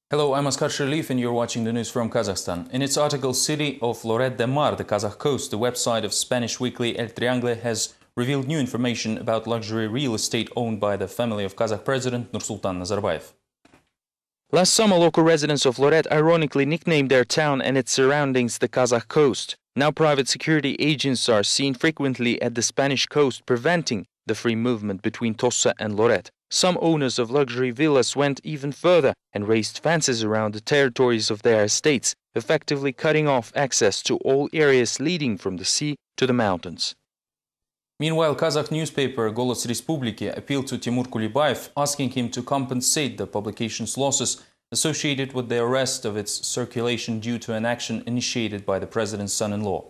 Hello, I'm Askar Sherlief and you're watching the news from Kazakhstan. In its article City of Lloret de Mar, the Kazakh coast, the website of Spanish weekly El Triangle has revealed new information about luxury real estate owned by the family of Kazakh President Nursultan Nazarbayev. Last summer, local residents of Lloret ironically nicknamed their town and its surroundings the Kazakh coast. Now private security agents are seen frequently at the Spanish coast, preventing the free movement between Tossa and Lloret. Some owners of luxury villas went even further and raised fences around the territories of their estates, effectively cutting off access to all areas leading from the sea to the mountains. Meanwhile, Kazakh newspaper Golos Respubliki appealed to Timur Kulibayev, asking him to compensate the publication's losses associated with the arrest of its circulation due to an action initiated by the president's son-in-law.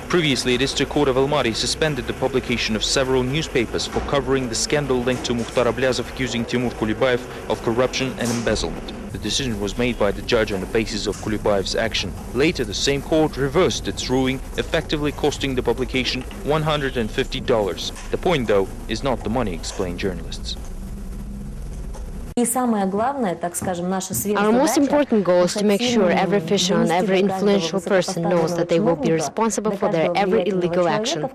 Previously, the District Court of Almaty suspended the publication of several newspapers for covering the scandal linked to Mukhtar Ablazov accusing Timur Kulibayev of corruption and embezzlement. The decision was made by the judge on the basis of Kulibayev's action. Later, the same court reversed its ruling, effectively costing the publication $150. The point, though, is not the money, explain journalists. Our most important goal is to make sure every official and every influential person knows that they will be responsible for their every illegal action.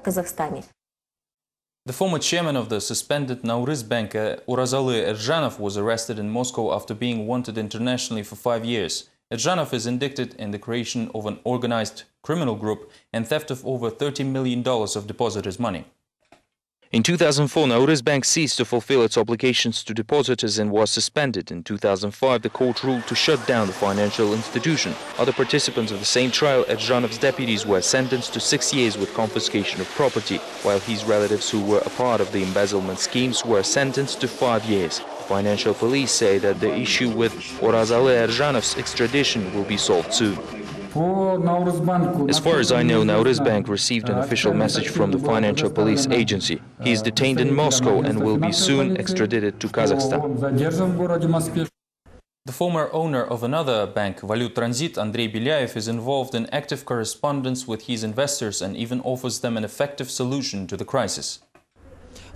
The former chairman of the suspended Nauriz Bank, Urazaly Erjanov, was arrested in Moscow after being wanted internationally for 5 years. Erjanov is indicted in the creation of an organized criminal group and theft of over $30 million of depositors' money. In 2004, Nauriz Bank ceased to fulfill its obligations to depositors and was suspended. In 2005, the court ruled to shut down the financial institution. Other participants of the same trial, Erjanov's deputies, were sentenced to 6 years with confiscation of property, while his relatives who were a part of the embezzlement schemes were sentenced to 5 years. Financial police say that the issue with Urazaly Erjanov's extradition will be solved soon. As far as I know, Nauriz Bank received an official message from the financial police agency. He is detained in Moscow and will be soon extradited to Kazakhstan. The former owner of another bank, Valut Transit, Andrei Belyaev, is involved in active correspondence with his investors and even offers them an effective solution to the crisis.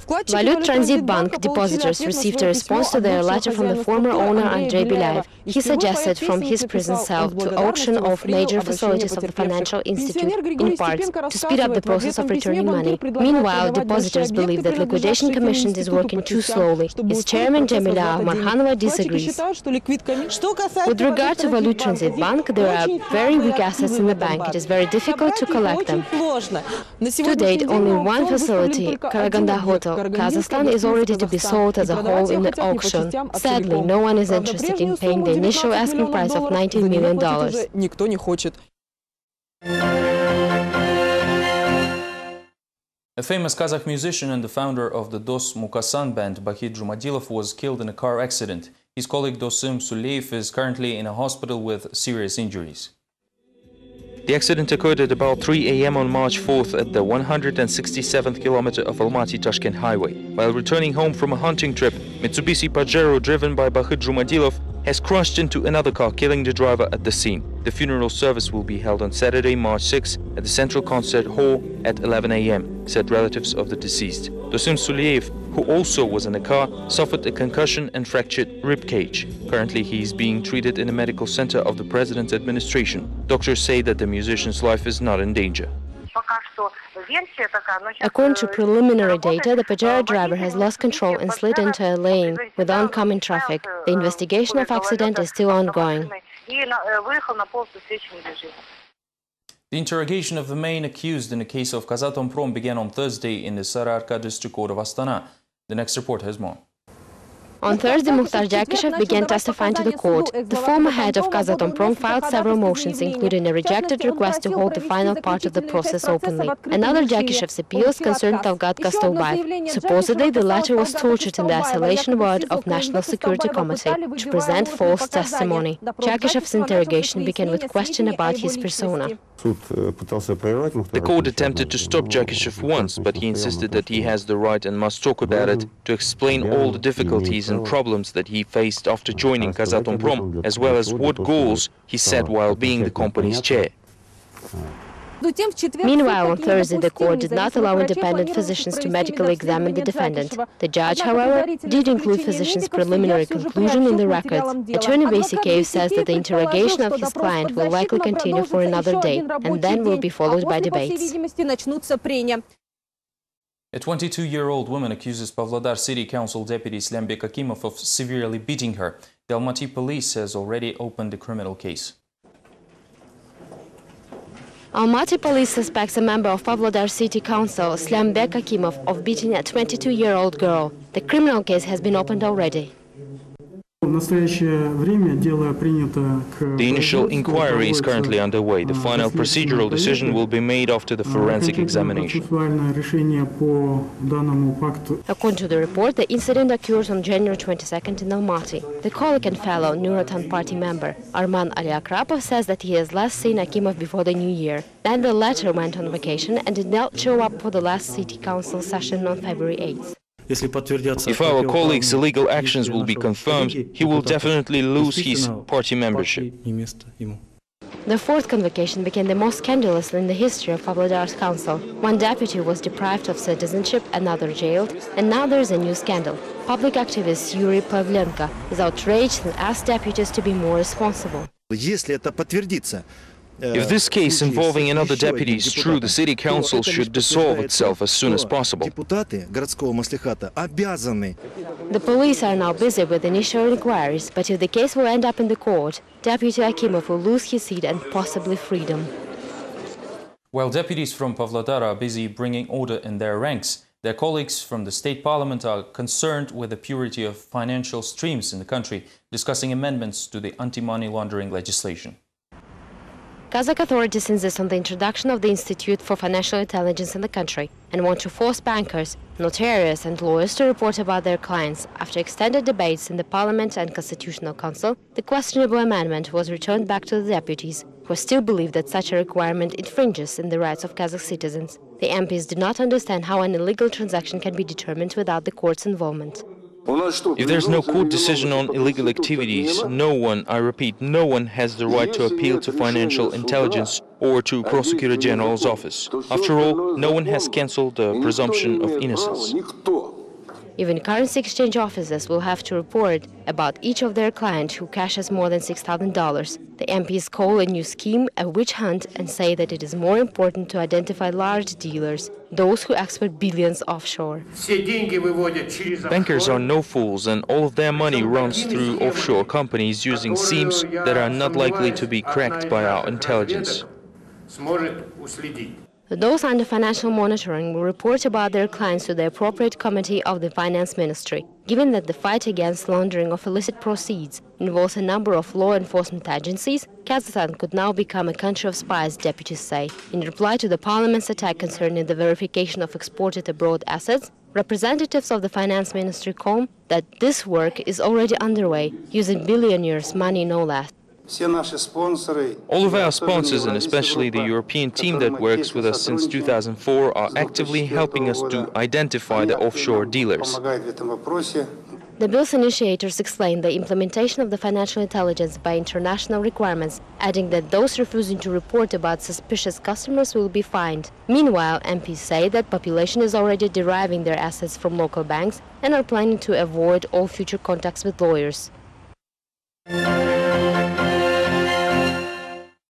Valut Transit Bank depositors received a response to their letter from the former owner Andrei Belyaev. He suggested from his prison cell to auction off major facilities of the financial institute in parts to speed up the process of returning money. Meanwhile, depositors believe that liquidation commission is working too slowly. Its chairman Jamila Marhanova disagrees. With regard to Valut Transit Bank, there are very weak assets in the bank. It is very difficult to collect them. To date, only one facility, Karaganda Hotel, Kazakhstan, is already to be sold as a whole in the auction. Sadly, no one is interested in paying the initial asking price of $19 million. A famous Kazakh musician and the founder of the Dos Mukasan band, Bahid Jumadilov, was killed in a car accident. His colleague Dosim Suleyev is currently in a hospital with serious injuries. The accident occurred at about 3 a.m. on March 4th at the 167th kilometer of Almaty-Tashkent highway. While returning home from a hunting trip, Mitsubishi Pajero driven by Bahid Jumadilov has crashed into another car, killing the driver at the scene. The funeral service will be held on Saturday, March 6, at the Central Concert Hall at 11 a.m., said relatives of the deceased. Dosim Suleyev, who also was in the car, suffered a concussion and fractured rib cage. Currently, he is being treated in a medical center of the president's administration. Doctors say that the musician's life is not in danger. According to preliminary data, the Pajero driver has lost control and slid into a lane with oncoming traffic. The investigation of the accident is still ongoing. The interrogation of the main accused in the case of Kazatomprom began on Thursday in the Sararka District Court of Astana. The next report has more. On Thursday, Mukhtar Jakishev began testifying to the court. The former head of Kazatomprom filed several motions, including a rejected request to hold the final part of the process openly. Another Jakishev's appeals concerned Talgat Kastolbayev. Supposedly, the latter was tortured in the isolation ward of National Security Committee to present false testimony. Jakishev's interrogation began with question about his persona. The court attempted to stop Jakishev once, but he insisted that he has the right and must talk about it, to explain all the difficulties and problems that he faced after joining Kazatomprom, as well as what goals he set while being the company's chair. Meanwhile, on Thursday, the court did not allow independent physicians to medically examine the defendant. The judge, however, did include physicians' preliminary conclusion in the records. Attorney Basikayev says that the interrogation of his client will likely continue for another day, and then will be followed by debates. A 22-year-old woman accuses Pavlodar City Council Deputy Slyambek Akimov of severely beating her. The Almaty police has already opened a criminal case. Almaty police suspects a member of Pavlodar City Council, Slyambek Akimov, of beating a 22-year-old girl. The criminal case has been opened already. The initial inquiry is currently underway. The final procedural decision will be made after the forensic examination. According to the report, the incident occurred on January 22nd in Almaty. The colleague and fellow Nurotan party member Arman Aliakrapov says that he has last seen Akimov before the new year. Then the latter went on vacation and did not show up for the last city council session on February 8th. If our colleague's illegal actions will be confirmed, he will definitely lose his party membership. The fourth convocation became the most scandalous in the history of Pavlodar's council. One deputy was deprived of citizenship, another jailed, and now there is a new scandal. Public activist Yuri Pavlenko is outraged and asked deputies to be more responsible. If this case involving another deputy is true, the city council should dissolve itself as soon as possible. The police are now busy with initial inquiries, but if the case will end up in the court, Deputy Akimov will lose his seat and possibly freedom. While deputies from Pavlodar are busy bringing order in their ranks, their colleagues from the state parliament are concerned with the purity of financial streams in the country, discussing amendments to the anti-money laundering legislation. Kazakh authorities insist on the introduction of the Institute for Financial Intelligence in the country and want to force bankers, notarians and lawyers to report about their clients. After extended debates in the Parliament and Constitutional Council, the questionable amendment was returned back to the deputies, who still believe that such a requirement infringes in the rights of Kazakh citizens. The MPs do not understand how an illegal transaction can be determined without the court's involvement. If there's no court decision on illegal activities, no one, I repeat, no one has the right to appeal to financial intelligence or to Prosecutor General's office. After all, no one has cancelled the presumption of innocence. Even currency exchange officers will have to report about each of their clients who cashes more than $6,000. The MPs call a new scheme a witch hunt and say that it is more important to identify large dealers, those who export billions offshore. Bankers are no fools, and all of their money runs through offshore companies using schemes that are not likely to be cracked by our intelligence. Those under financial monitoring will report about their clients to the appropriate committee of the Finance Ministry. Given that the fight against laundering of illicit proceeds involves a number of law enforcement agencies, Kazakhstan could now become a country of spies, deputies say. In reply to the Parliament's attack concerning the verification of exported abroad assets, representatives of the Finance Ministry claim that this work is already underway, using billionaires' money no less. All of our sponsors, and especially the European team that works with us since 2004, are actively helping us to identify the offshore dealers. The bill's initiators explain the implementation of the financial intelligence by international requirements, adding that those refusing to report about suspicious customers will be fined. Meanwhile, MPs say that population is already deriving their assets from local banks and are planning to avoid all future contacts with lawyers.